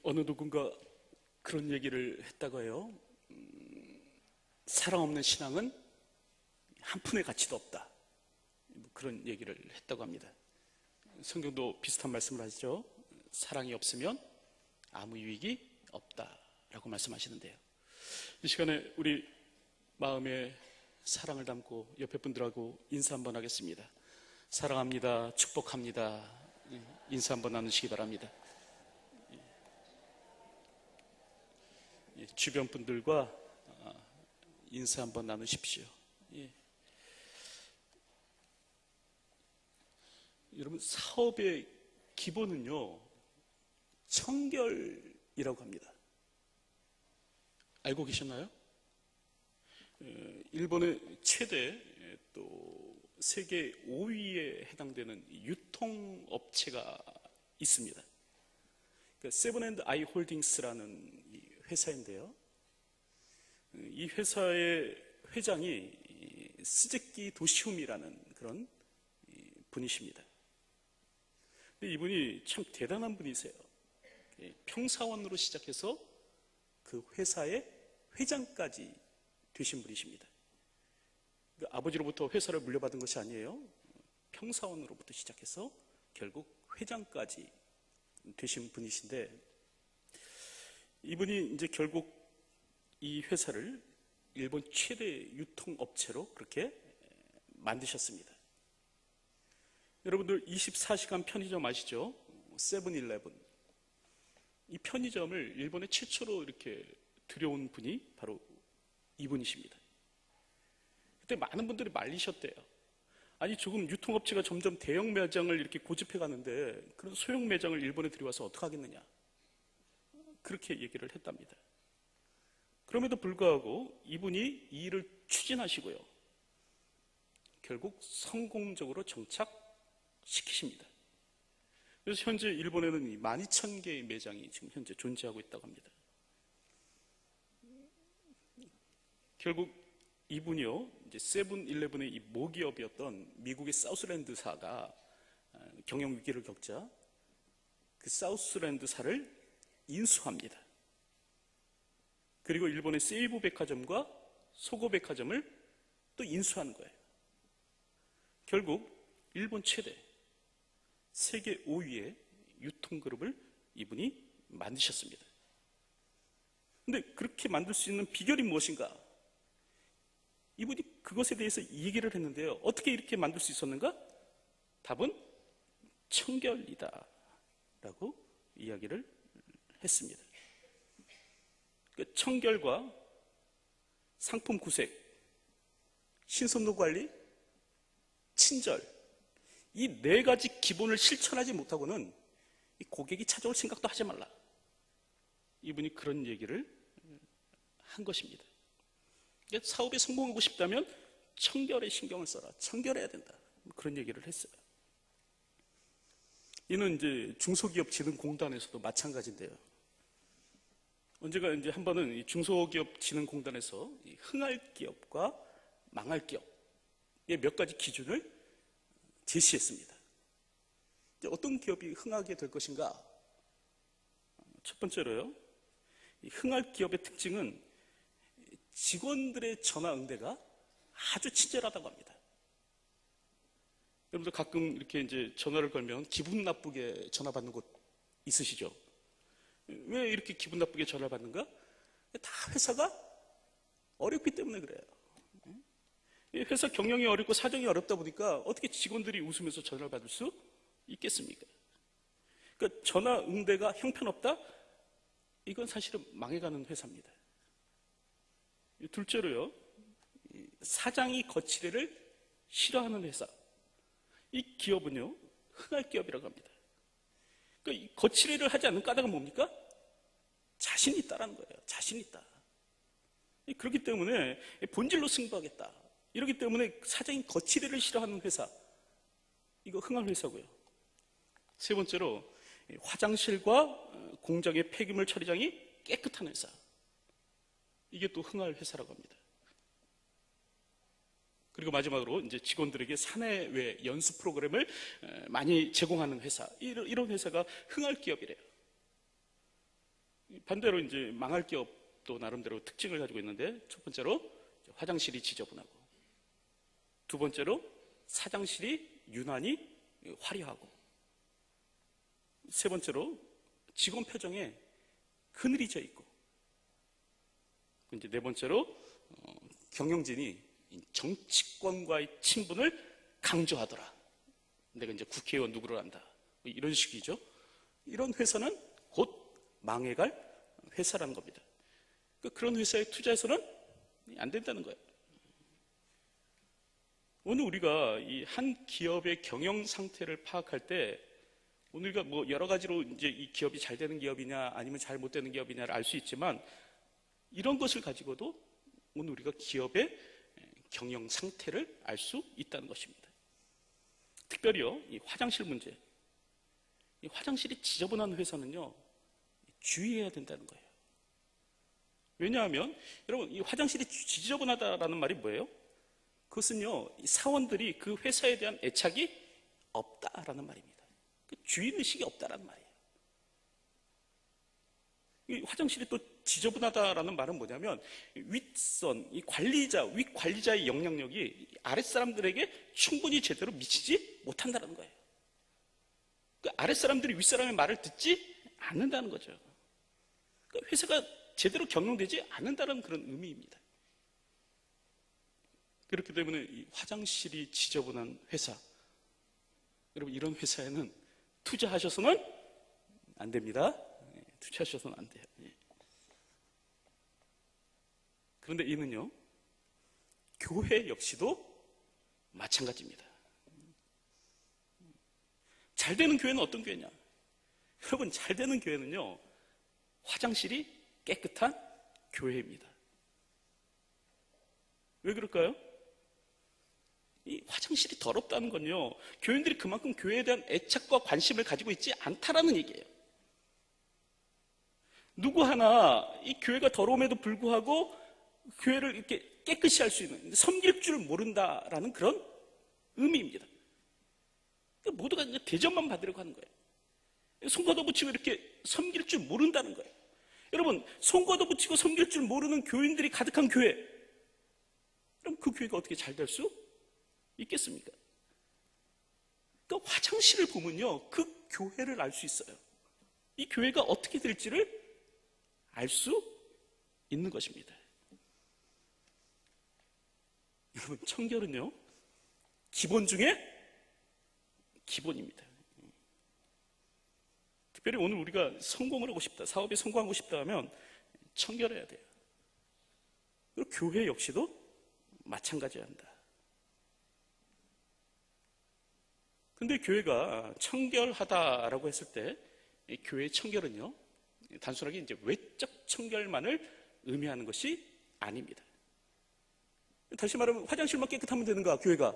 어느 누군가 그런 얘기를 했다고 해요. 사랑 없는 신앙은 한 푼의 가치도 없다. 그런 얘기를 했다고 합니다. 성경도 비슷한 말씀을 하시죠. 사랑이 없으면 아무 유익이 없다라고 말씀하시는데요. 이 시간에 우리 마음에 사랑을 담고 옆에 분들하고 인사 한번 하겠습니다. 사랑합니다. 축복합니다. 인사 한번 나누시기 바랍니다. 주변 분들과 인사 한번 나누십시오. 여러분, 사업의 기본은요, 청결이라고 합니다. 알고 계셨나요? 일본의 최대 또 세계 5위에 해당되는 유통업체가 있습니다. 세븐앤아이 홀딩스라는 회사인데요. 이 회사의 회장이 스즈키 도시움이라는 그런 분이십니다. 이분이 참 대단한 분이세요. 평사원으로 시작해서 그 회사의 회장까지 되신 분이십니다. 아버지로부터 회사를 물려받은 것이 아니에요. 평사원으로부터 시작해서 결국 회장까지 되신 분이신데, 이분이 이제 결국 이 회사를 일본 최대 유통업체로 그렇게 만드셨습니다. 여러분들 24시간 편의점 아시죠? 세븐일레븐. 이 편의점을 일본에 최초로 이렇게 들여온 분이 바로 이분이십니다. 그때 많은 분들이 말리셨대요. 아니, 조금 유통업체가 점점 대형 매장을 이렇게 고집해 가는데 그런 소형 매장을 일본에 들여와서 어떻게 하겠느냐, 그렇게 얘기를 했답니다. 그럼에도 불구하고 이분이 이 일을 추진하시고요, 결국 성공적으로 정착시키십니다. 그래서 현재 일본에는 12,000개의 매장이 지금 현재 존재하고 있다고 합니다. 결국 이분이요, 이제 세븐일레븐의 이 모기업이었던 미국의 사우스랜드사가 경영 위기를 겪자 그 사우스랜드사를 인수합니다. 그리고 일본의 세이부 백화점과 소고 백화점을 또 인수하는 거예요. 결국 일본 최대, 세계 5위의 유통그룹을 이분이 만드셨습니다. 근데 그렇게 만들 수 있는 비결이 무엇인가? 이분이 그것에 대해서 얘기를 했는데요. 어떻게 이렇게 만들 수 있었는가? 답은 청결이다 라고 이야기를 했습니다. 청결과 상품 구색, 신선도 관리, 친절, 이 네 가지 기본을 실천하지 못하고는 이 고객이 찾아올 생각도 하지 말라. 이분이 그런 얘기를 한 것입니다. 사업에 성공하고 싶다면 청결에 신경을 써라. 청결해야 된다. 그런 얘기를 했어요. 이는 이제 중소기업진흥공단에서도 마찬가지인데요. 언제가 이제 한 번은 이 중소기업진흥공단에서 이 흥할 기업과 망할 기업의 몇 가지 기준을 제시했습니다. 이제 어떤 기업이 흥하게 될 것인가? 첫 번째로요, 이 흥할 기업의 특징은 직원들의 전화 응대가 아주 친절하다고 합니다. 여러분들 가끔 이렇게 이제 전화를 걸면 기분 나쁘게 전화 받는 곳 있으시죠? 왜 이렇게 기분 나쁘게 전화를 받는가? 다 회사가 어렵기 때문에 그래요. 회사 경영이 어렵고 사정이 어렵다 보니까 어떻게 직원들이 웃으면서 전화를 받을 수 있겠습니까? 그러니까 전화 응대가 형편없다? 이건 사실은 망해가는 회사입니다. 둘째로요, 사장이 거칠애를 싫어하는 회사. 이 기업은요, 흥할 기업이라고 합니다. 그러니까 이 거칠애를 하지 않는 까닭은 뭡니까? 자신이 있다라는 거예요. 자신 있다. 그렇기 때문에 본질로 승부하겠다. 이렇기 때문에 사장이 거칠애를 싫어하는 회사, 이거 흥할 회사고요. 세 번째로 화장실과 공장의 폐기물 처리장이 깨끗한 회사, 이게 또 흥할 회사라고 합니다. 그리고 마지막으로 이제 직원들에게 사내외 연수 프로그램을 많이 제공하는 회사, 이런 회사가 흥할 기업이래요. 반대로 이제 망할 기업도 나름대로 특징을 가지고 있는데, 첫 번째로 화장실이 지저분하고, 두 번째로 사장실이 유난히 화려하고, 세 번째로 직원 표정에 그늘이 져 있고, 이제 네 번째로 경영진이 정치권과의 친분을 강조하더라. 내가 이제 국회의원 누구를 한다. 이런 식이죠. 이런 회사는 곧 망해갈 회사라는 겁니다. 그런 회사에 투자해서는 안 된다는 거예요. 오늘 우리가 이 한 기업의 경영 상태를 파악할 때, 오늘 우리가 뭐 여러 가지로 이제 이 기업이 잘 되는 기업이냐 아니면 잘 못 되는 기업이냐를 알 수 있지만, 이런 것을 가지고도 오늘 우리가 기업의 경영 상태를 알 수 있다는 것입니다. 특별히요, 이 화장실 문제. 이 화장실이 지저분한 회사는요, 주의해야 된다는 거예요. 왜냐하면 여러분, 이 화장실이 지저분하다라는 말이 뭐예요? 그것은요, 이 사원들이 그 회사에 대한 애착이 없다라는 말입니다. 주인의식이 없다라는 말이에요. 이 화장실이 또 지저분하다라는 말은 뭐냐면, 윗선, 이 관리자, 윗관리자의 영향력이 아랫사람들에게 충분히 제대로 미치지 못한다는 거예요. 그 아랫사람들이 윗사람의 말을 듣지 않는다는 거죠. 그러니까 회사가 제대로 경영되지 않는다는 그런 의미입니다. 그렇기 때문에 이 화장실이 지저분한 회사, 여러분, 이런 회사에는 투자하셔서는 안 됩니다. 투자하셔서는 안 돼요. 그런데 이는요, 교회 역시도 마찬가지입니다. 잘 되는 교회는 어떤 교회냐? 여러분, 잘 되는 교회는요, 화장실이 깨끗한 교회입니다. 왜 그럴까요? 이 화장실이 더럽다는 건요, 교인들이 그만큼 교회에 대한 애착과 관심을 가지고 있지 않다라는 얘기예요. 누구 하나 이 교회가 더러움에도 불구하고 교회를 이렇게 깨끗이 할 수 있는, 섬길 줄 모른다라는 그런 의미입니다. 모두가 이제 대접만 받으려고 하는 거예요. 손과도 붙이고 이렇게 섬길 줄 모른다는 거예요. 여러분, 손과도 붙이고 섬길 줄 모르는 교인들이 가득한 교회, 그럼 그 교회가 어떻게 잘 될 수 있겠습니까? 그러니까 화장실을 보면요, 그 교회를 알 수 있어요. 이 교회가 어떻게 될지를 알 수 있는 것입니다. 여러분, 청결은요, 기본 중에 기본입니다. 특별히 오늘 우리가 성공을 하고 싶다, 사업에 성공하고 싶다 하면 청결해야 돼요. 그리고 교회 역시도 마찬가지야 한다. 근데 교회가 청결하다라고 했을 때, 이 교회의 청결은요, 단순하게 이제 외적 청결만을 의미하는 것이 아닙니다. 다시 말하면 화장실만 깨끗하면 되는가, 교회가?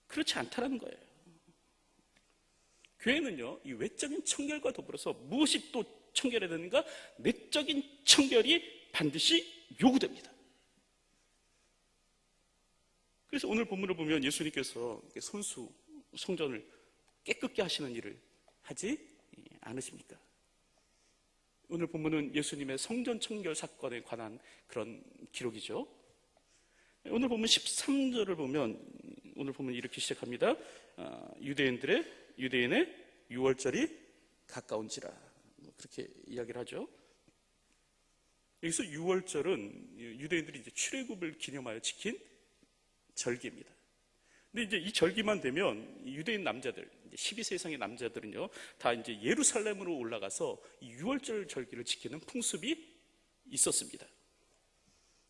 그렇지 않다라는 거예요. 교회는요, 이 외적인 청결과 더불어서 무엇이 또 청결해야 되는가? 내적인 청결이 반드시 요구됩니다. 그래서 오늘 본문을 보면 예수님께서 손수, 성전을 깨끗게 하시는 일을 하지 않으십니까? 오늘 본문은 예수님의 성전 청결 사건에 관한 그런 기록이죠. 오늘 보면 13절을 보면, 오늘 보면 이렇게 시작합니다. 유대인의 유월절이 가까운지라, 그렇게 이야기를 하죠. 여기서 유월절은 유대인들이 이제 출애굽을 기념하여 지킨 절기입니다. 근데 이제 이 절기만 되면 유대인 남자들, 12세 이상의 남자들은요, 다 이제 예루살렘으로 올라가서 이 유월절 절기를 지키는 풍습이 있었습니다.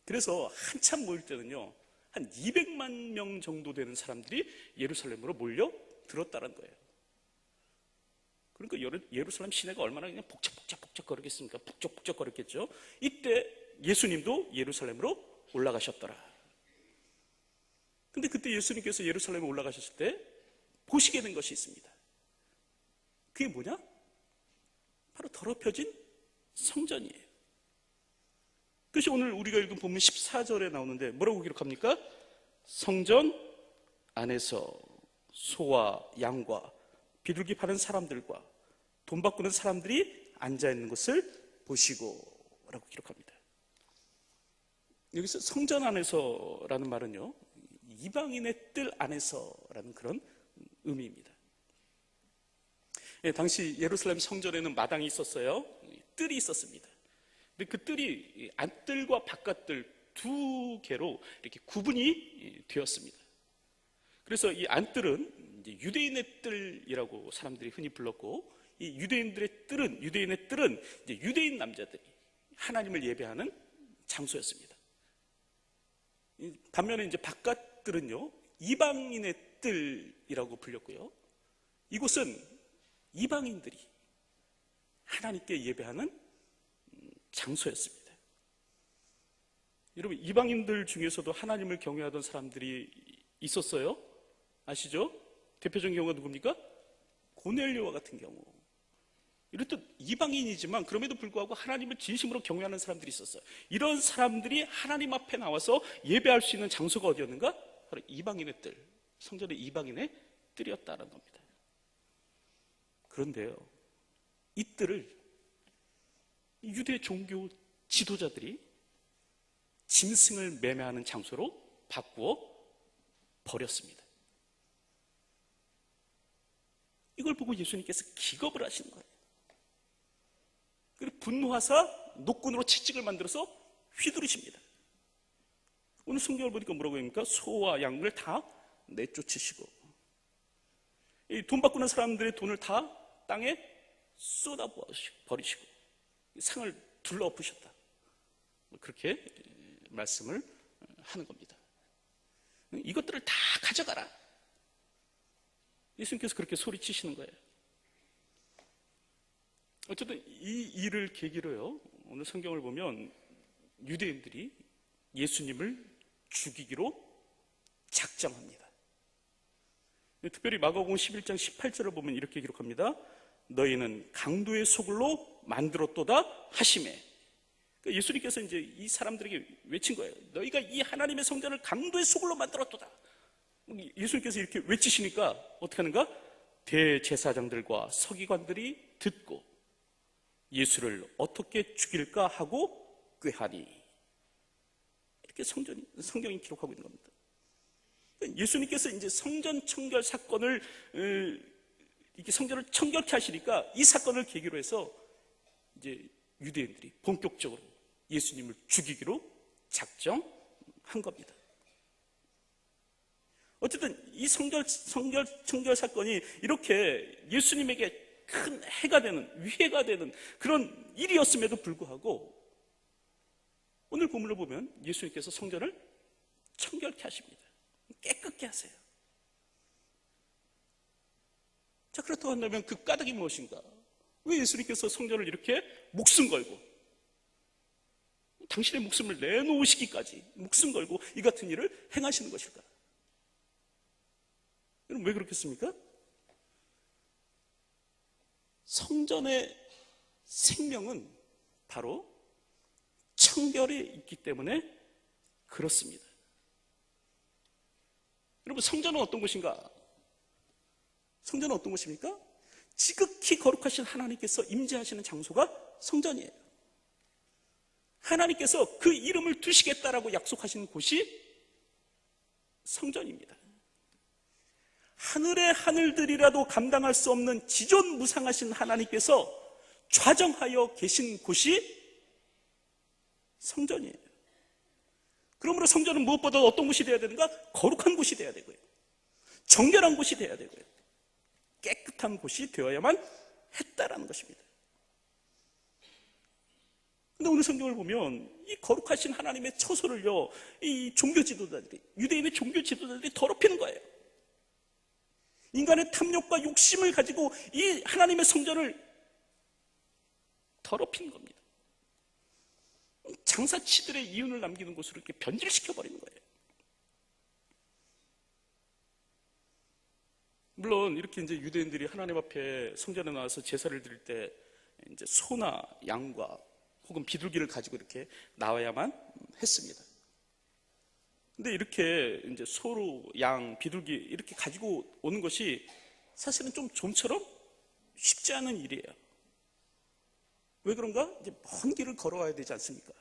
그래서 한참 모일 때는요, 한 200만 명 정도 되는 사람들이 예루살렘으로 몰려 들었다는 거예요. 그러니까 예루살렘 시내가 얼마나 그냥 복잡 거리겠습니까? 북적북적 거렸겠죠. 이때 예수님도 예루살렘으로 올라가셨더라. 근데 그때 예수님께서 예루살렘에 올라가셨을 때 보시게 된 것이 있습니다. 그게 뭐냐? 바로 더럽혀진 성전이에요. 그것이 오늘 우리가 읽은 본문 14절에 나오는데 뭐라고 기록합니까? 성전 안에서 소와 양과 비둘기 파는 사람들과 돈 바꾸는 사람들이 앉아있는 것을 보시고 라고 기록합니다. 여기서 성전 안에서라는 말은요, 이방인의 뜰 안에서라는 그런 의미입니다. 예, 당시 예루살렘 성전에는 마당이 있었어요. 뜰이 있었습니다. 근데 그 뜰이 안뜰과 바깥뜰 두 개로 이렇게 구분이 되었습니다. 그래서 이 안뜰은 이제 유대인의 뜰이라고 사람들이 흔히 불렀고, 이 유대인의 뜰은 이제 유대인 남자들이 하나님을 예배하는 장소였습니다. 반면에 이제 바깥뜰은요, 이방인의 뜰이라고 불렸고요. 이곳은 이방인들이 하나님께 예배하는 장소였습니다. 여러분, 이방인들 중에서도 하나님을 경외하던 사람들이 있었어요. 아시죠? 대표적인 경우가 누굽니까? 고넬료와 같은 경우. 이렇듯 이방인이지만 그럼에도 불구하고 하나님을 진심으로 경외하는 사람들이 있었어요. 이런 사람들이 하나님 앞에 나와서 예배할 수 있는 장소가 어디였는가? 바로 이방인의 뜰, 성전의 이방인의 뜰이었다는 겁니다. 그런데요, 이 뜰을 유대 종교 지도자들이 짐승을 매매하는 장소로 바꾸어 버렸습니다. 이걸 보고 예수님께서 기겁을 하시는 거예요. 그리고 분노하사 노끈으로 채찍을 만들어서 휘두르십니다. 오늘 성경을 보니까 뭐라고 합니까? 소와 양을 다 내쫓으시고, 이 돈 바꾸는 사람들의 돈을 다 땅에 쏟아버리시고 상을 둘러엎으셨다, 그렇게 말씀을 하는 겁니다. 이것들을 다 가져가라, 예수님께서 그렇게 소리치시는 거예요. 어쨌든 이 일을 계기로요, 오늘 성경을 보면 유대인들이 예수님을 죽이기로 작정합니다. 특별히 마가복음 11장 18절을 보면 이렇게 기록합니다. 너희는 강도의 소굴로 만들었도다 하시매. 그러니까 예수님께서 이제 이 사람들에게 외친 거예요. 너희가 이 하나님의 성전을 강도의 소굴로 만들었도다. 예수님께서 이렇게 외치시니까 어떻게 하는가? 대제사장들과 서기관들이 듣고 예수를 어떻게 죽일까 하고 꾀하니. 이렇게 성경이 기록하고 있는 겁니다. 예수님께서 이제 성전 청결 사건을, 이렇게 성전을 청결케 하시니까 이 사건을 계기로 해서 이제 유대인들이 본격적으로 예수님을 죽이기로 작정한 겁니다. 어쨌든 이 성전 청결 사건이 이렇게 예수님에게 큰 해가 되는, 위해가 되는 그런 일이었음에도 불구하고 오늘 본문을 보면 예수님께서 성전을 청결케 하십니다. 깨끗게 하세요. 자, 그렇다고 한다면 그 까닭이 무엇인가? 왜 예수님께서 성전을 이렇게 목숨 걸고, 당신의 목숨을 내놓으시기까지 목숨 걸고 이 같은 일을 행하시는 것일까? 여러분, 왜 그렇겠습니까? 성전의 생명은 바로 청결에 있기 때문에 그렇습니다. 여러분, 성전은 어떤 곳인가? 성전은 어떤 곳입니까? 지극히 거룩하신 하나님께서 임재하시는 장소가 성전이에요. 하나님께서 그 이름을 두시겠다라고 약속하신 곳이 성전입니다. 하늘의 하늘들이라도 감당할 수 없는 지존무상하신 하나님께서 좌정하여 계신 곳이 성전이에요. 그러므로 성전은 무엇보다 어떤 곳이 되어야 되는가? 거룩한 곳이 되어야 되고요, 정결한 곳이 되어야 되고요, 깨끗한 곳이 되어야만 했다라는 것입니다. 그런데 오늘 성경을 보면 이 거룩하신 하나님의 처소를요, 이 종교 지도자들이, 유대인의 종교 지도자들이 더럽히는 거예요. 인간의 탐욕과 욕심을 가지고 이 하나님의 성전을 더럽히는 겁니다. 장사치들의 이윤을 남기는 곳으로 이렇게 변질시켜버리는 거예요. 물론 이렇게 이제 유대인들이 하나님 앞에 성전에 나와서 제사를 드릴 때 이제 소나 양과 혹은 비둘기를 가지고 이렇게 나와야만 했습니다. 근데 이렇게 이제 소로 양, 비둘기 이렇게 가지고 오는 것이 사실은 좀 좀처럼 쉽지 않은 일이에요. 왜 그런가? 이제 먼 길을 걸어와야 되지 않습니까?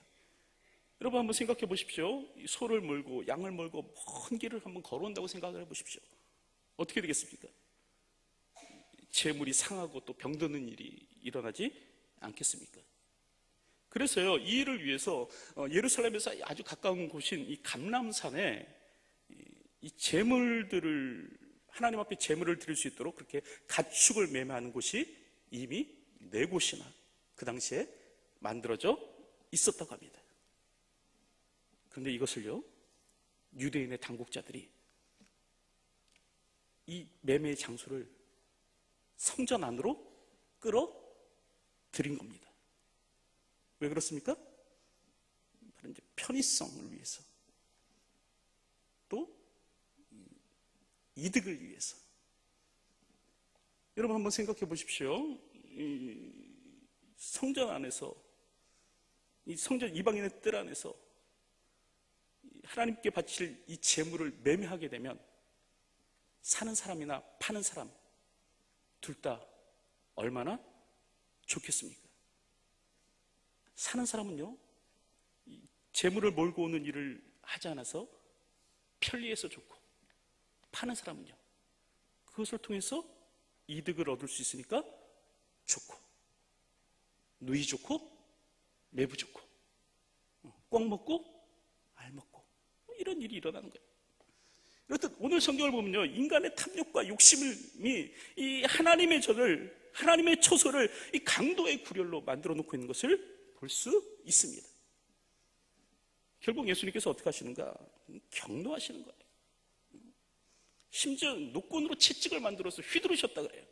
여러분 한번 생각해 보십시오. 소를 몰고 양을 몰고 먼 길을 한번 걸어온다고 생각을 해 보십시오. 어떻게 되겠습니까? 재물이 상하고 또 병드는 일이 일어나지 않겠습니까? 그래서요, 이 일을 위해서 예루살렘에서 아주 가까운 곳인 이 감람산에 이 재물들을, 하나님 앞에 재물을 드릴 수 있도록 그렇게 가축을 매매하는 곳이 이미 4곳이나 그 당시에 만들어져 있었다고 합니다. 그런데 이것을요, 유대인의 당국자들이 이 매매의 장소를 성전 안으로 끌어들인 겁니다. 왜 그렇습니까? 바로 이제 편의성을 위해서, 또 이득을 위해서. 여러분 한번 생각해 보십시오. 이 성전 안에서, 이 성전 이방인의 뜰 안에서 하나님께 바칠 이 재물을 매매하게 되면 사는 사람이나 파는 사람 둘 다 얼마나 좋겠습니까? 사는 사람은요, 재물을 몰고 오는 일을 하지 않아서 편리해서 좋고, 파는 사람은요, 그것을 통해서 이득을 얻을 수 있으니까 좋고, 누이 좋고, 매부 좋고, 꽉 먹고, 알 먹고, 이런 일이 일어나는 거예요. 그렇듯 오늘 성경을 보면요, 인간의 탐욕과 욕심이 이 하나님의 전을, 하나님의 초소를 이 강도의 구렬로 만들어 놓고 있는 것을 볼 수 있습니다. 결국 예수님께서 어떻게 하시는가? 경노하시는 거예요. 심지어 노건으로 채찍을 만들어서 휘두르셨다 그래요.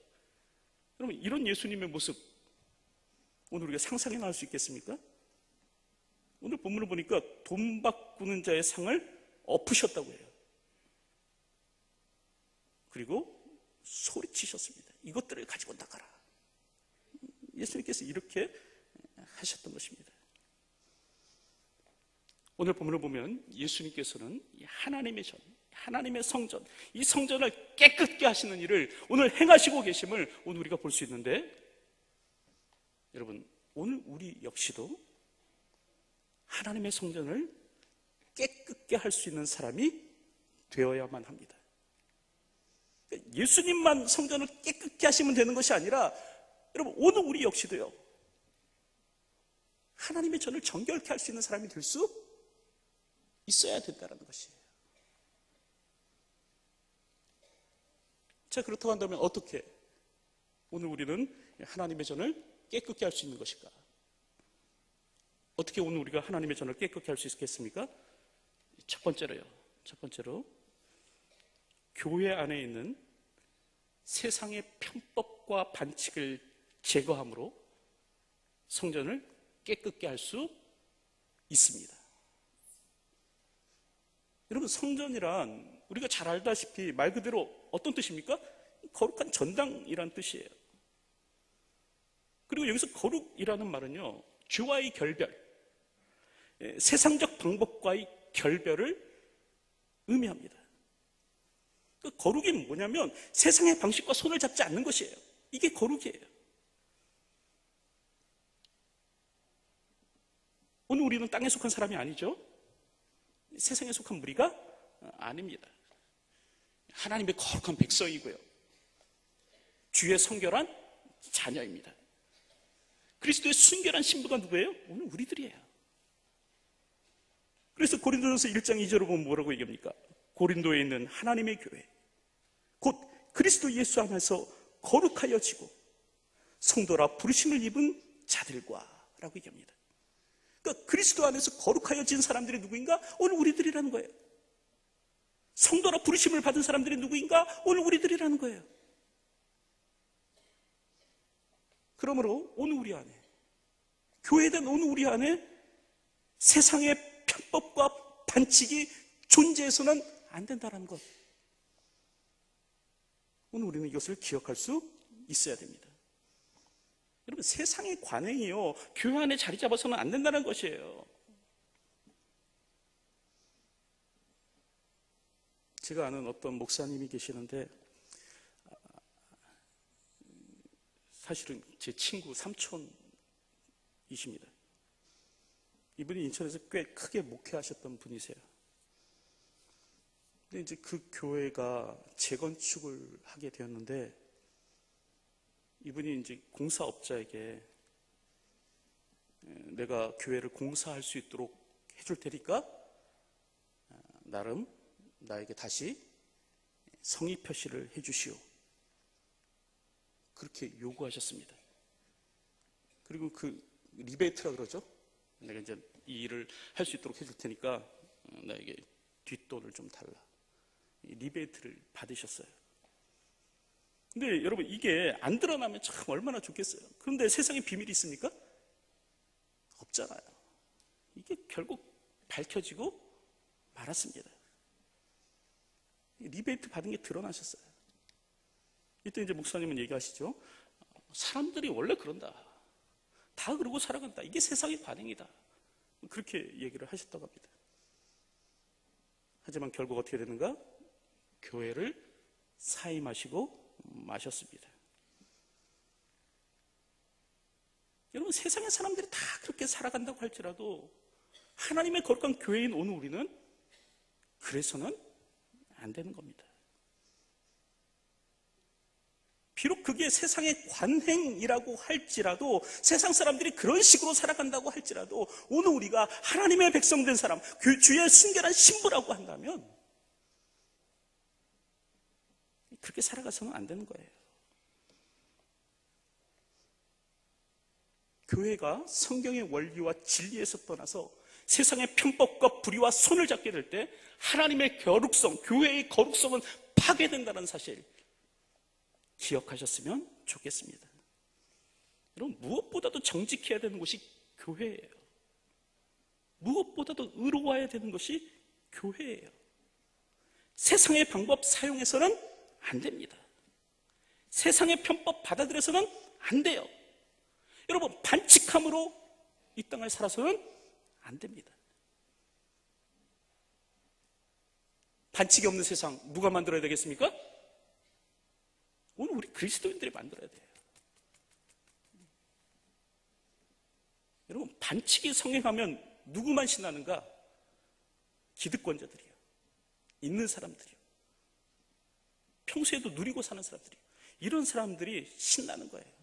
여러분, 이런 예수님의 모습 오늘 우리가 상상해 나올 수 있겠습니까? 오늘 본문을 보니까 돈 바꾸는 자의 상을 엎으셨다고 해요. 그리고 소리치셨습니다. 이것들을 가지고 나가라. 예수님께서 이렇게 하셨던 것입니다. 오늘 본문을 보면 예수님께서는 하나님의 전, 하나님의 성전, 이 성전을 깨끗게 하시는 일을 오늘 행하시고 계심을 오늘 우리가 볼 수 있는데, 여러분, 오늘 우리 역시도 하나님의 성전을 깨끗게 할 수 있는 사람이 되어야만 합니다. 예수님만 성전을 깨끗게 하시면 되는 것이 아니라, 여러분, 오늘 우리 역시도요, 하나님의 전을 정결케 할 수 있는 사람이 될 수 있어야 된다는 것이에요. 자, 그렇다고 한다면 어떻게 오늘 우리는 하나님의 전을 깨끗게 할 수 있는 것일까? 어떻게 오늘 우리가 하나님의 전을 깨끗게 할 수 있겠습니까? 첫 번째로 교회 안에 있는 세상의 편법과 반칙을 제거함으로 성전을 깨끗게 할 수 있습니다. 여러분, 성전이란 우리가 잘 알다시피 말 그대로 어떤 뜻입니까? 거룩한 전당이란 뜻이에요. 그리고 여기서 거룩이라는 말은요, 죄와의 결별, 세상적 방법과의 결별을 의미합니다. 그 거룩이 뭐냐면 세상의 방식과 손을 잡지 않는 것이에요. 이게 거룩이에요. 오늘 우리는 땅에 속한 사람이 아니죠. 세상에 속한 무리가 아닙니다. 하나님의 거룩한 백성이고요, 주의 성결한 자녀입니다. 그리스도의 순결한 신부가 누구예요? 오늘 우리들이에요. 그래서 고린도전서 1장 2절을 보면 뭐라고 얘기합니까? 고린도에 있는 하나님의 교회, 곧 그리스도 예수 안에서 거룩하여지고 성도라 부르심을 입은 자들과 라고 얘기합니다. 그러니까 그리스도 안에서 거룩하여진 사람들이 누구인가? 오늘 우리들이라는 거예요. 성도라 부르심을 받은 사람들이 누구인가? 오늘 우리들이라는 거예요. 그러므로 오늘 우리 안에, 교회에 대한 오늘 우리 안에 세상의 편법과 반칙이 존재해서는 안 된다는 것, 오늘 우리는 이것을 기억할 수 있어야 됩니다. 여러분, 세상의 관행이요, 교회 안에 자리 잡아서는 안 된다는 것이에요. 제가 아는 어떤 목사님이 계시는데, 사실은 제 친구 삼촌 이분이 인천에서 꽤 크게 목회하셨던 분이세요. 근데 이제 그 교회가 재건축을 하게 되었는데, 이분이 이제 공사업자에게 내가 교회를 공사할 수 있도록 해줄 테니까 나름 나에게 다시 성의 표시를 해주시오, 그렇게 요구하셨습니다. 그리고 그 리베이트라 그러죠. 내가 이제 이 일을 할 수 있도록 해줄 테니까 나에게 뒷돈을 좀 달라. 리베이트를 받으셨어요. 근데 여러분, 이게 안 드러나면 참 얼마나 좋겠어요. 그런데 세상에 비밀이 있습니까? 없잖아요. 이게 결국 밝혀지고 말았습니다. 리베이트 받은 게 드러나셨어요. 이때 이제 목사님은 얘기하시죠. 사람들이 원래 그런다. 다 그러고 살아간다. 이게 세상의 관행이다. 그렇게 얘기를 하셨다고 합니다. 하지만 결국 어떻게 되는가? 교회를 사임하시고 마셨습니다. 여러분, 세상의 사람들이 다 그렇게 살아간다고 할지라도 하나님의 거룩한 교회인 오늘 우리는 그래서는 안 되는 겁니다. 비록 그게 세상의 관행이라고 할지라도, 세상 사람들이 그런 식으로 살아간다고 할지라도, 오늘 우리가 하나님의 백성된 사람, 주의 순결한 신부라고 한다면 그렇게 살아가서는 안 되는 거예요. 교회가 성경의 원리와 진리에서 떠나서 세상의 편법과 불의와 손을 잡게 될 때 하나님의 거룩성, 교회의 거룩성은 파괴된다는 사실 기억하셨으면 좋겠습니다. 여러분, 무엇보다도 정직해야 되는 곳이 교회예요. 무엇보다도 의로워야 되는 것이 교회예요. 세상의 방법 사용해서는 안 됩니다. 세상의 편법 받아들여서는 안 돼요. 여러분, 반칙함으로 이 땅을 살아서는 안 됩니다. 반칙이 없는 세상 누가 만들어야 되겠습니까? 오늘 우리 그리스도인들이 만들어야 돼요. 여러분, 반칙이 성행하면 누구만 신나는가? 기득권자들이요. 있는 사람들이요. 평소에도 누리고 사는 사람들이요. 이런 사람들이 신나는 거예요.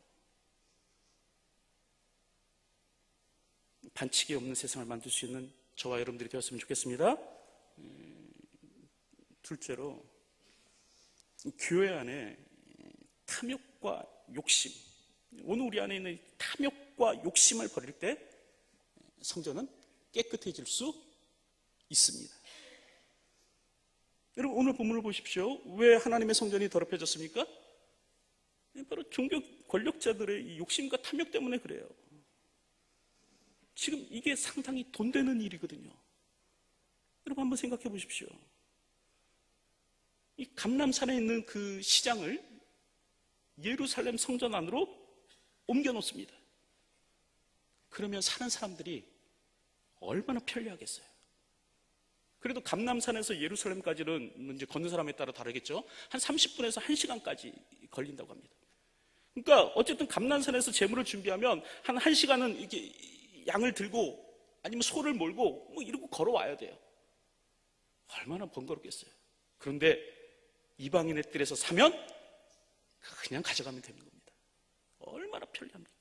반칙이 없는 세상을 만들 수 있는 저와 여러분들이 되었으면 좋겠습니다. 둘째로, 교회 안에 탐욕과 욕심, 오늘 우리 안에 있는 탐욕과 욕심을 버릴 때 성전은 깨끗해질 수 있습니다. 여러분, 오늘 본문을 보십시오. 왜 하나님의 성전이 더럽혀졌습니까? 바로 종교 권력자들의 이 욕심과 탐욕 때문에 그래요. 지금 이게 상당히 돈 되는 일이거든요. 여러분, 한번 생각해 보십시오. 이 감람산에 있는 그 시장을 예루살렘 성전 안으로 옮겨 놓습니다. 그러면 사는 사람들이 얼마나 편리하겠어요. 그래도 감람산에서 예루살렘까지는 이제 걷는 사람에 따라 다르겠죠. 한 30분에서 1시간까지 걸린다고 합니다. 그러니까 어쨌든 감람산에서 제물을 준비하면 한 1시간은 이렇게 양을 들고 아니면 소를 몰고 뭐 이러고 걸어와야 돼요. 얼마나 번거롭겠어요. 그런데 이방인의 뜰에서 사면 그냥 가져가면 되는 겁니다. 얼마나 편리합니까?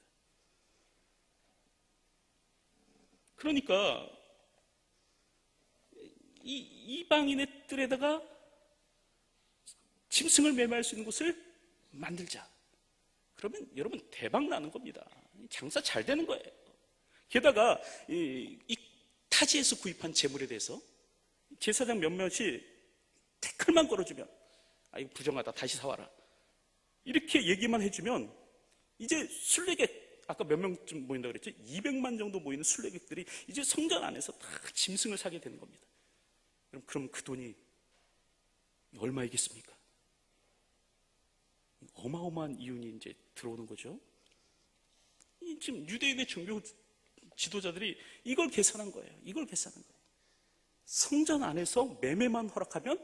그러니까 이 이방인의 뜰에다가 짐승을 매매할 수 있는 곳을 만들자. 그러면 여러분, 대박 나는 겁니다. 장사 잘 되는 거예요. 게다가 이 타지에서 구입한 재물에 대해서 제사장 몇몇이 태클만 걸어주면, 이거 부정하다, 다시 사와라, 이렇게 얘기만 해주면 이제 순례객, 아까 몇 명쯤 모인다고 그랬죠? 200만 정도 모이는 순례객들이 이제 성전 안에서 다 짐승을 사게 되는 겁니다. 그럼 그 돈이 얼마이겠습니까? 어마어마한 이윤이 이제 들어오는 거죠. 지금 유대인의 종교 지도자들이 이걸 계산한 거예요. 이걸 계산한 거예요. 성전 안에서 매매만 허락하면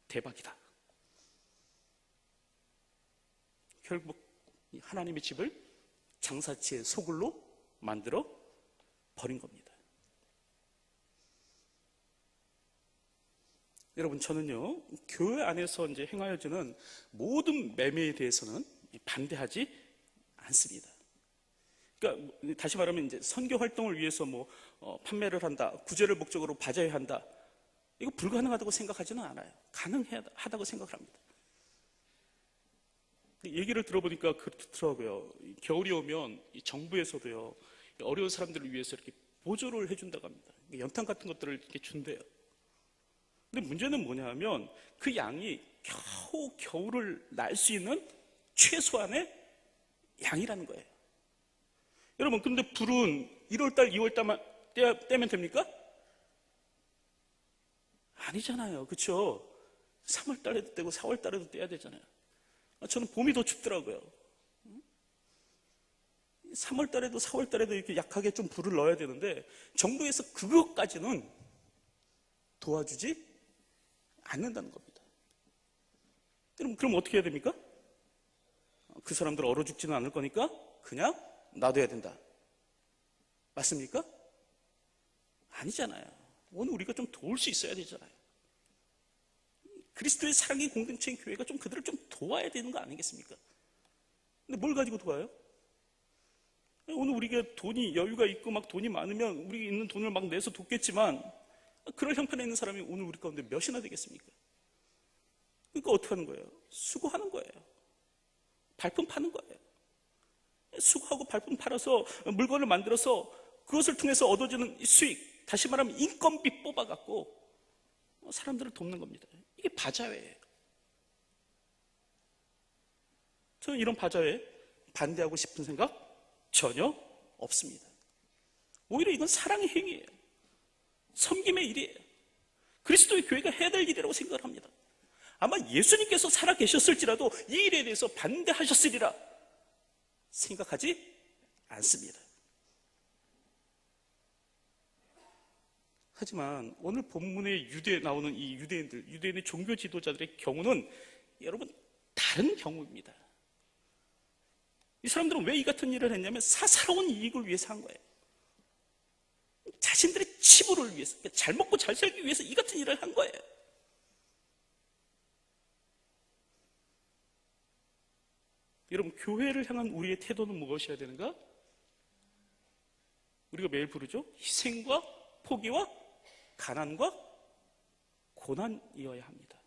대박이다. 결국 하나님의 집을 장사치의 소굴로 만들어 버린 겁니다. 여러분, 저는요, 교회 안에서 이제 행하여지는 모든 매매에 대해서는 반대하지 않습니다. 그러니까 다시 말하면 이제 선교 활동을 위해서 판매를 한다, 구제를 목적으로 받아야 한다, 이거 불가능하다고 생각하지는 않아요. 가능하다고 생각을 합니다. 얘기를 들어보니까 그렇더라고요. 겨울이 오면 정부에서도요, 어려운 사람들을 위해서 이렇게 보조를 해준다고 합니다. 연탄 같은 것들을 이렇게 준대요. 근데 문제는 뭐냐 하면 그 양이 겨우 겨울을 날 수 있는 최소한의 양이라는 거예요. 여러분, 그런데 불은 1월달, 2월달만 떼면 됩니까? 아니잖아요. 그렇죠? 3월달에도 떼고 4월달에도 떼야 되잖아요. 저는 봄이 더 춥더라고요. 3월달에도 4월달에도 이렇게 약하게 좀 불을 넣어야 되는데 정부에서 그것까지는 도와주지 않는다는 겁니다. 그럼 어떻게 해야 됩니까? 그 사람들 얼어 죽지는 않을 거니까 그냥 놔둬야 된다. 맞습니까? 아니잖아요. 오늘 우리가 좀 도울 수 있어야 되잖아요. 그리스도의 사랑의 공동체인 교회가 좀 그들을 좀 도와야 되는 거 아니겠습니까? 근데 뭘 가지고 도와요? 오늘 우리가 돈이 여유가 있고 막 돈이 많으면 우리 있는 돈을 막 내서 돕겠지만 그럴 형편에 있는 사람이 오늘 우리 가운데 몇이나 되겠습니까? 그러니까 어떻게 하는 거예요? 수고하는 거예요. 발품 파는 거예요. 수고하고 발품 팔아서 물건을 만들어서 그것을 통해서 얻어지는 수익, 다시 말하면 인건비 뽑아갖고 사람들을 돕는 겁니다. 이게 바자회예요. 저는 이런 바자회 반대하고 싶은 생각 전혀 없습니다. 오히려 이건 사랑의 행위예요. 섬김의 일이에요. 그리스도의 교회가 해야 될 일이라고 생각을 합니다. 아마 예수님께서 살아 계셨을지라도 이 일에 대해서 반대하셨으리라 생각하지 않습니다. 하지만 오늘 본문의 유대에 나오는 이 유대인의 종교 지도자들의 경우는 여러분 다른 경우입니다. 이 사람들은 왜 이 같은 일을 했냐면 사사로운 이익을 위해서 한 거예요. 자신들의 치부를 위해서, 잘 먹고 잘 살기 위해서 이 같은 일을 한 거예요. 여러분, 교회를 향한 우리의 태도는 무엇이어야 되는가? 우리가 매일 부르죠? 희생과 포기와 가난과 고난이어야 합니다.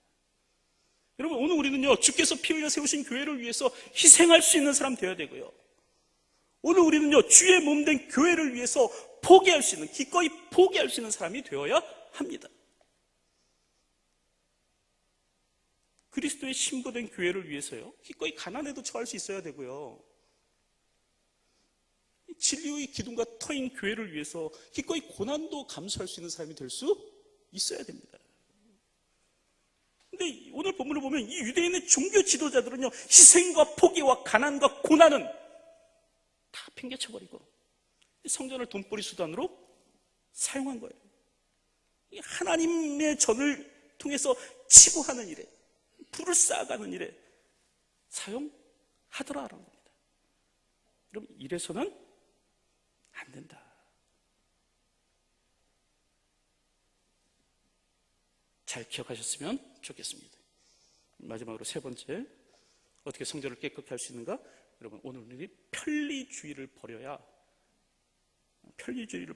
여러분, 오늘 우리는요, 주께서 피 흘려 세우신 교회를 위해서 희생할 수 있는 사람 되어야 되고요. 오늘 우리는요, 주의 몸된 교회를 위해서 포기할 수 있는, 기꺼이 포기할 수 있는 사람이 되어야 합니다. 그리스도의 신부된 교회를 위해서요, 기꺼이 가난에도 처할 수 있어야 되고요. 진리의 기둥과 터인 교회를 위해서 기꺼이 고난도 감수할 수 있는 사람이 될 수 있어야 됩니다. 근데 오늘 본문을 보면 이 유대인의 종교 지도자들은요, 희생과 포기와 가난과 고난은 다 팽개쳐버리고 성전을 돈벌이 수단으로 사용한 거예요. 하나님의 전을 통해서 치부하는 일에, 불을 쌓아가는 일에 사용하더라라는 겁니다. 여러분, 이래서는 안 된다. 잘 기억하셨으면 좋겠습니다. 마지막으로 세 번째, 어떻게 성전을 깨끗게 할 수 있는가? 여러분, 오늘 우리 편리주의를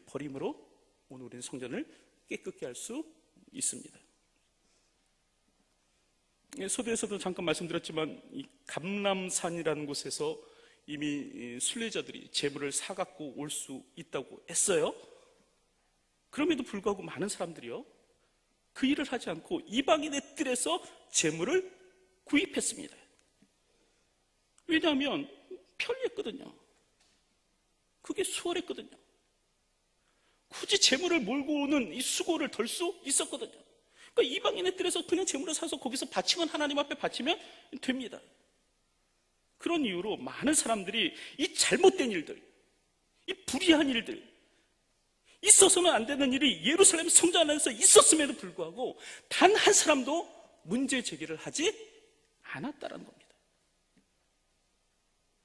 버림으로 오늘 우리는 성전을 깨끗게 할 수 있습니다. 서두에서도 잠깐 말씀드렸지만 이 감람산이라는 곳에서 이미 순례자들이 제물을 사갖고 올 수 있다고 했어요. 그럼에도 불구하고 많은 사람들이요, 그 일을 하지 않고 이방인의 뜰에서 제물을 구입했습니다. 왜냐하면 편리했거든요. 그게 수월했거든요. 굳이 제물을 몰고 오는 이 수고를 덜 수 있었거든요. 그러니까 이방인의 뜰에서 그냥 제물을 사서 거기서 바치면, 하나님 앞에 바치면 됩니다. 그런 이유로 많은 사람들이 이 잘못된 일들, 이 불의한 일들, 있어서는 안 되는 일이 예루살렘 성전 안에서 있었음에도 불구하고 단 한 사람도 문제 제기를 하지 않았다는 겁니다.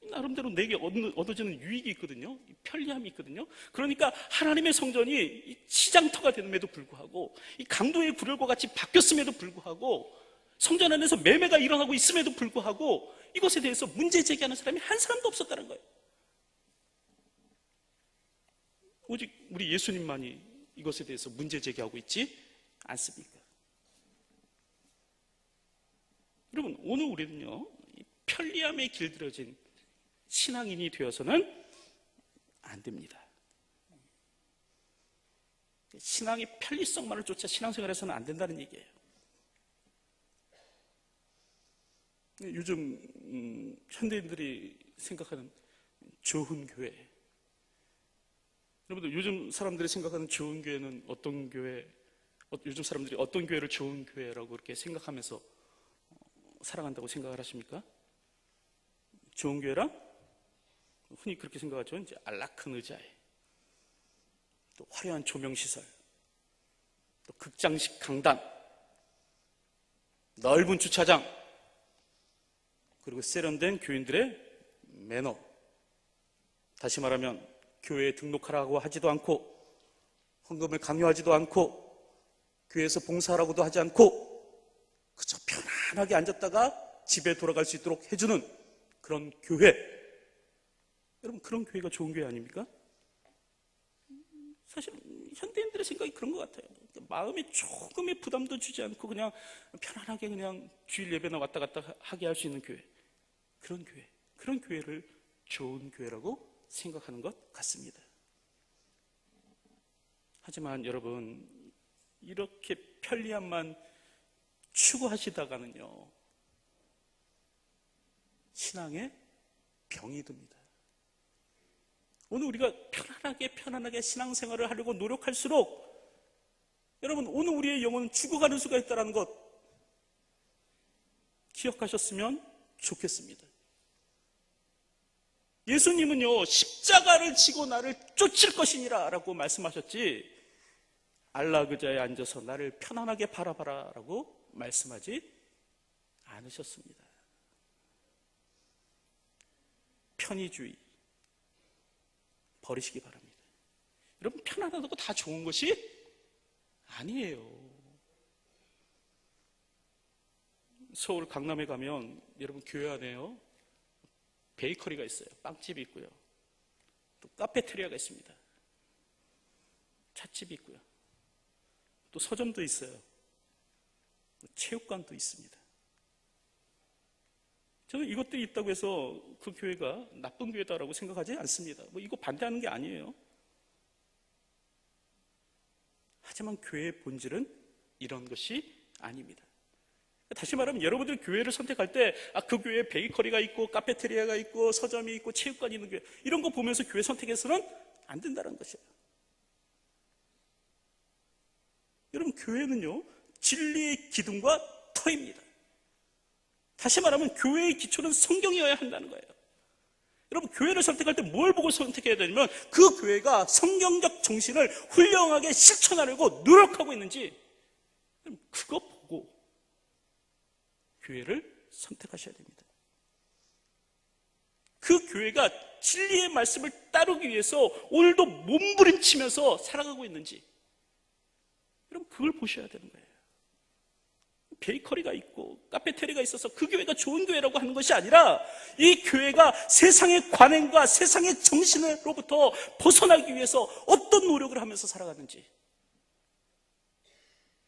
나름대로 내게 얻어지는 유익이 있거든요. 편리함이 있거든요. 그러니까 하나님의 성전이 시장터가 됨에도 불구하고, 이 강도의 굴혈과 같이 바뀌었음에도 불구하고, 성전 안에서 매매가 일어나고 있음에도 불구하고 이것에 대해서 문제 제기하는 사람이 한 사람도 없었다는 거예요. 오직 우리 예수님만이 이것에 대해서 문제 제기하고 있지 않습니까? 여러분, 오늘 우리는요, 편리함에 길들여진 신앙인이 되어서는 안 됩니다. 신앙의 편리성만을 쫓아 신앙생활에서는 안 된다는 얘기예요. 요즘 현대인들이 생각하는 좋은 교회, 여러분들 요즘 사람들이 생각하는 좋은 교회는 어떤 교회, 요즘 사람들이 어떤 교회를 좋은 교회라고 그렇게 생각하면서 살아간다고 생각을 하십니까? 좋은 교회란 흔히 그렇게 생각하죠. 이제 안락한 의자에, 또 화려한 조명시설, 또 극장식 강단, 넓은 주차장, 그리고 세련된 교인들의 매너. 다시 말하면 교회에 등록하라고 하지도 않고, 헌금을 강요하지도 않고, 교회에서 봉사하라고도 하지 않고, 그저 편안하게 앉았다가 집에 돌아갈 수 있도록 해주는 그런 교회. 여러분, 그런 교회가 좋은 교회 아닙니까? 사실 현대인들의 생각이 그런 것 같아요. 마음에 조금의 부담도 주지 않고 그냥 편안하게 그냥 주일 예배나 왔다 갔다 하게 할 수 있는 교회. 그런 교회를 좋은 교회라고 생각하는 것 같습니다. 하지만 여러분, 이렇게 편리함만 추구하시다가는요, 신앙에 병이 듭니다. 오늘 우리가 편안하게 신앙생활을 하려고 노력할수록 여러분, 오늘 우리의 영혼은 죽어가는 수가 있다는 것 기억하셨으면 좋겠습니다. 예수님은요, 십자가를 지고 나를 쫓을 것이니라 라고 말씀하셨지, 안락의자에 앉아서 나를 편안하게 바라봐라 라고 말씀하지 않으셨습니다. 편의주의 버리시기 바랍니다. 여러분, 편안하다고 다 좋은 것이 아니에요. 서울 강남에 가면 여러분, 교회 안에요, 베이커리가 있어요. 빵집이 있고요. 또 카페테리아가 있습니다. 찻집이 있고요. 또 서점도 있어요. 체육관도 있습니다. 저는 이것들이 있다고 해서 그 교회가 나쁜 교회다라고 생각하지 않습니다. 이거 반대하는 게 아니에요. 하지만 교회의 본질은 이런 것이 아닙니다. 다시 말하면 여러분들이 교회를 선택할 때, 그 교회에 베이커리가 있고 카페테리아가 있고 서점이 있고 체육관이 있는 교회, 이런 거 보면서 교회 선택해서는 안 된다는 것이에요. 여러분, 교회는요, 진리의 기둥과 터입니다. 다시 말하면 교회의 기초는 성경이어야 한다는 거예요. 여러분, 교회를 선택할 때 뭘 보고 선택해야 되냐면, 그 교회가 성경적 정신을 훌륭하게 실천하려고 노력하고 있는지, 그거 보고 교회를 선택하셔야 됩니다. 그 교회가 진리의 말씀을 따르기 위해서 오늘도 몸부림치면서 살아가고 있는지, 여러분, 그걸 보셔야 되는 거예요. 베이커리가 있고 카페테리아가 있어서 그 교회가 좋은 교회라고 하는 것이 아니라, 이 교회가 세상의 관행과 세상의 정신으로부터 벗어나기 위해서 어떤 노력을 하면서 살아가는지,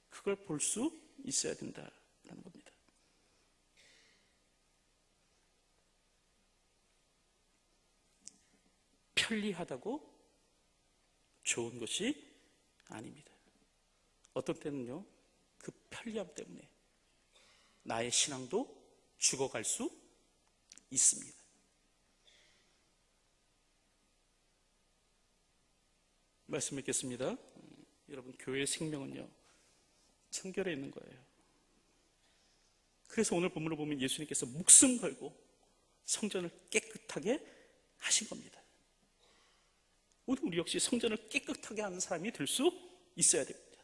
그걸 볼 수 있어야 된다는 겁니다. 편리하다고 좋은 것이 아닙니다. 어떤 때는요, 그 편리함 때문에 나의 신앙도 죽어갈 수 있습니다. 말씀 읽겠습니다. 여러분, 교회의 생명은요, 청결에 있는 거예요. 그래서 오늘 본문을 보면 예수님께서 목숨 걸고 성전을 깨끗하게 하신 겁니다. 오늘 우리 역시 성전을 깨끗하게 하는 사람이 될 수 있어야 됩니다.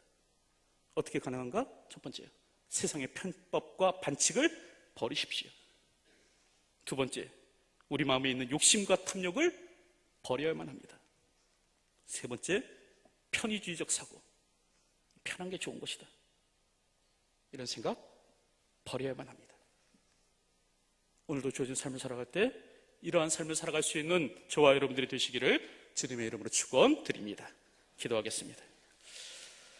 어떻게 가능한가? 첫 번째, 세상의 편법과 반칙을 버리십시오. 두 번째, 우리 마음에 있는 욕심과 탐욕을 버려야만 합니다. 세 번째, 편의주의적 사고. 편한 게 좋은 것이다. 이런 생각 버려야만 합니다. 오늘도 주어진 삶을 살아갈 때 이러한 삶을 살아갈 수 있는 저와 여러분들이 되시기를 주님의 이름으로 축원드립니다. 기도하겠습니다.